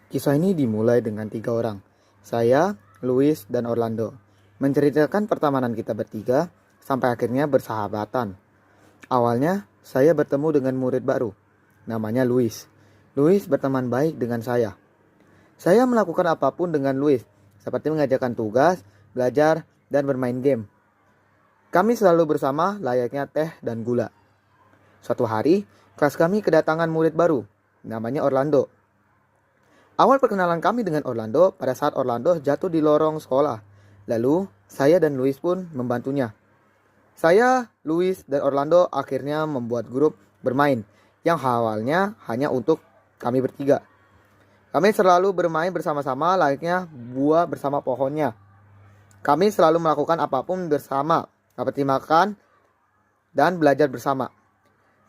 Kisah ini dimulai dengan 3 orang, saya, Luis, dan Orlando, menceritakan pertemanan kita bertiga sampai akhirnya bersahabatan. Awalnya, saya bertemu dengan murid baru, namanya Luis. Luis berteman baik dengan saya. Saya melakukan apapun dengan Luis, seperti mengajarkan tugas, belajar, dan bermain game. Kami selalu bersama layaknya teh dan gula. Suatu hari, kelas kami kedatangan murid baru, namanya Orlando. Awal perkenalan kami dengan Orlando pada saat Orlando jatuh di lorong sekolah. Lalu, saya dan Luis pun membantunya. Saya, Luis, dan Orlando akhirnya membuat grup bermain yang awalnya hanya untuk kami bertiga. Kami selalu bermain bersama-sama layaknya buah bersama pohonnya. Kami selalu melakukan apapun bersama, seperti makan dan belajar bersama.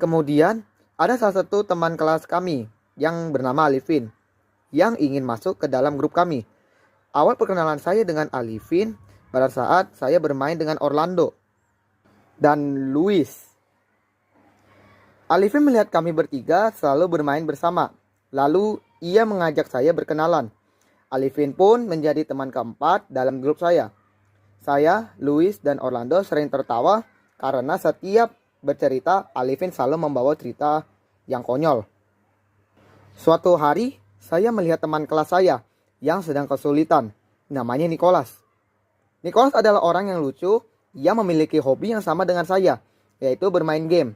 Kemudian, ada salah satu teman kelas kami yang bernama Alifin yang ingin masuk ke dalam grup kami. Awal perkenalan saya dengan Alifin pada saat saya bermain dengan Orlando dan Luis. Alifin melihat kami bertiga selalu bermain bersama. Lalu ia mengajak saya berkenalan. Alifin pun menjadi teman keempat dalam grup saya. Saya, Luis, dan Orlando sering tertawa karena setiap bercerita Alifin selalu membawa cerita yang konyol. Suatu hari, saya melihat teman kelas saya yang sedang kesulitan. Namanya Nicholas. Nicholas adalah orang yang lucu yang memiliki hobi yang sama dengan saya, yaitu bermain game.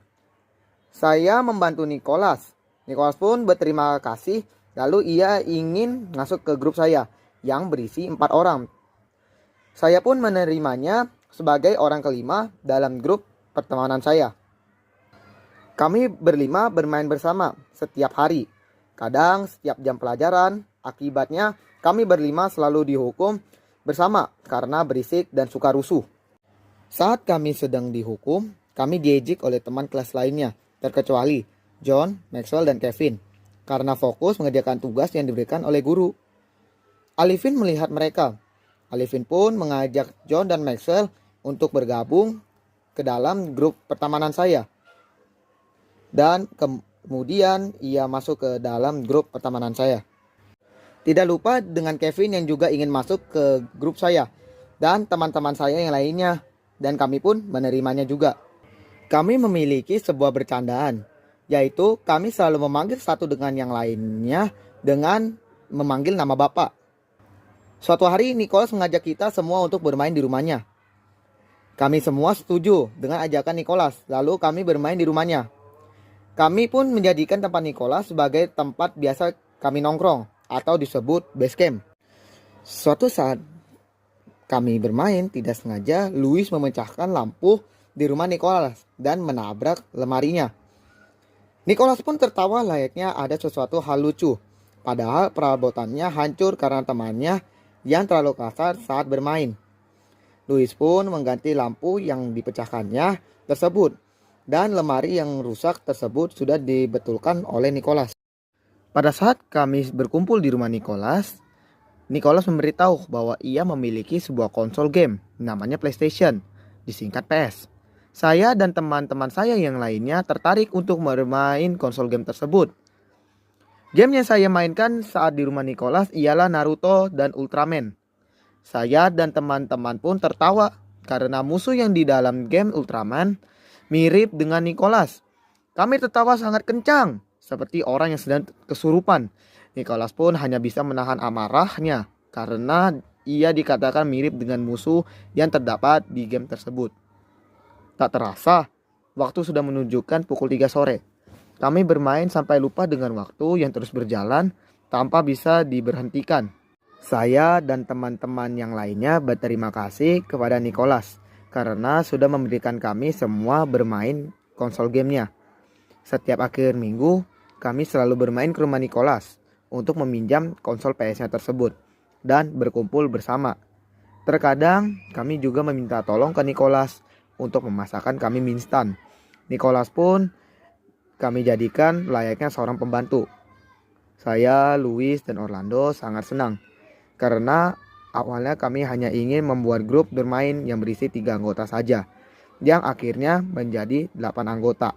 Saya membantu Nicholas. Nicholas pun berterima kasih, lalu ia ingin masuk ke grup saya yang berisi 4 orang. Saya pun menerimanya sebagai orang kelima dalam grup pertemanan saya. Kami berlima bermain bersama setiap hari. Kadang setiap jam pelajaran, akibatnya kami berlima selalu dihukum bersama karena berisik dan suka rusuh. Saat kami sedang dihukum, kami diejek oleh teman kelas lainnya, terkecuali John, Maxwell, dan Kevin, karena fokus mengerjakan tugas yang diberikan oleh guru. Alifin melihat mereka. Alifin pun mengajak John dan Maxwell untuk bergabung ke dalam grup pertemanan saya. Dan kemudian ia masuk ke dalam grup pertemanan saya. Tidak lupa dengan Kevin yang juga ingin masuk ke grup saya. Dan teman-teman saya yang lainnya. Dan kami pun menerimanya juga. Kami memiliki sebuah bercandaan. Yaitu kami selalu memanggil satu dengan yang lainnya dengan memanggil nama bapak. Suatu hari Nicholas mengajak kita semua untuk bermain di rumahnya. Kami semua setuju dengan ajakan Nicholas. Lalu kami bermain di rumahnya. Kami pun menjadikan tempat Nicholas sebagai tempat biasa kami nongkrong atau disebut base camp. Suatu saat kami bermain, tidak sengaja Luis memecahkan lampu di rumah Nicholas dan menabrak lemarinya. Nicholas pun tertawa layaknya ada sesuatu hal lucu. Padahal perabotannya hancur karena temannya yang terlalu kasar saat bermain. Luis pun mengganti lampu yang dipecahkannya tersebut. Dan lemari yang rusak tersebut sudah dibetulkan oleh Nicholas. Pada saat kami berkumpul di rumah Nicholas memberitahu bahwa ia memiliki sebuah konsol game namanya PlayStation, disingkat PS. Saya dan teman-teman saya yang lainnya tertarik untuk bermain konsol game tersebut. Game yang saya mainkan saat di rumah Nicholas ialah Naruto dan Ultraman. Saya dan teman-teman pun tertawa karena musuh yang di dalam game Ultraman mirip dengan Nicholas. Kami tertawa sangat kencang, seperti orang yang sedang kesurupan. Nicholas pun hanya bisa menahan amarahnya karena ia dikatakan mirip dengan musuh yang terdapat di game tersebut. Tak terasa, waktu sudah menunjukkan pukul 3 sore. Kami bermain sampai lupa dengan waktu yang terus berjalan tanpa bisa diberhentikan. Saya dan teman-teman yang lainnya berterima kasih kepada Nicholas karena sudah memberikan kami semua bermain konsol gamenya. Setiap akhir minggu, kami selalu bermain ke rumah Nicholas untuk meminjam konsol PS-nya tersebut dan berkumpul bersama. Terkadang, kami juga meminta tolong ke Nicholas untuk memasakkan kami mie instan. Nicholas pun kami jadikan layaknya seorang pembantu. Saya, Luis, dan Orlando sangat senang karena awalnya kami hanya ingin membuat grup bermain yang berisi 3 anggota saja, yang akhirnya menjadi 8 anggota.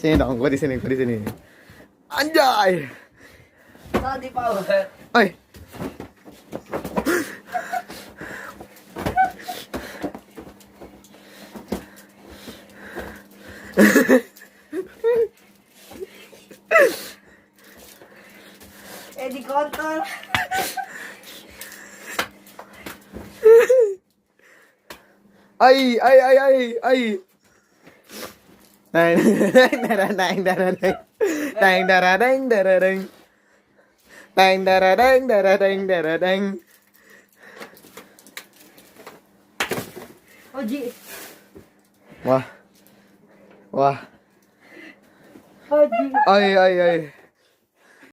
Sini dong, gue di sini. Anjay. Tadi power. Oi. Di kontol. Ai. Neng daradeng. Oji. Wah. Oji. Ai.